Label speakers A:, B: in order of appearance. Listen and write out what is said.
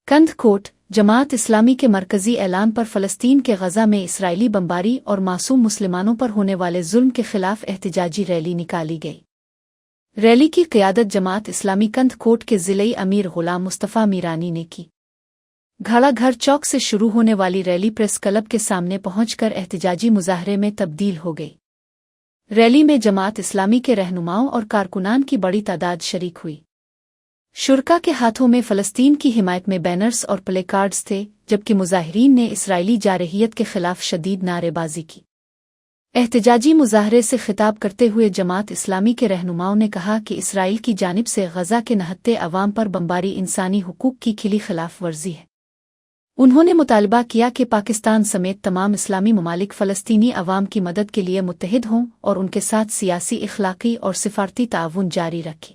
A: कंधकोट जमात इस्लामी के मरकजी ऐलान पर फ़लस्तीन के गज़ा में इसराइली बमबारी और मासूम मुसलमानों पर होने वाले जुल्म के खिलाफ एहतजाजी रैली निकाली गई। रैली की क़ियादत जमात इस्लामी कंधकोट के ज़िलई अमीर ग़ुलाम मुस्तफ़ा मीरानी ने की। घाड़ाघर चौक से शुरू होने वाली रैली प्रेस क्लब के सामने पहुंचकर एहतजाजी मुजाहरे में तब्दील हो गई। रैली में जमात इस्लामी के रहनुमाओं और कारकुनान की बड़ी तादाद शरीक हुई। शुरका के हाथों में फ़लस्तीन की हिमायत में बैनर्स और प्लेकार्ड्स थे, जबकि मुजाहिरीन ने इसराइली जारहियत के खिलाफ शदीद नारेबाजी की। एहतजाजी मुजाहरे से खिताब करते हुए जमात इस्लामी के रहनुमाओं ने कहा कि इसराइल की जानिब से गज़ा के नहत्ते अवाम पर बमबारी इंसानी हुकूक की खिली खिलाफ वर्जी है। उन्होंने मुतालबा किया कि पाकिस्तान समेत तमाम इस्लामी ममालिक फ़लस्तीनी अवाम की मदद के लिए मुत्तहिद हों और उनके साथ सियासी, इखलाकी और सिफारती ताउन जारी रखें।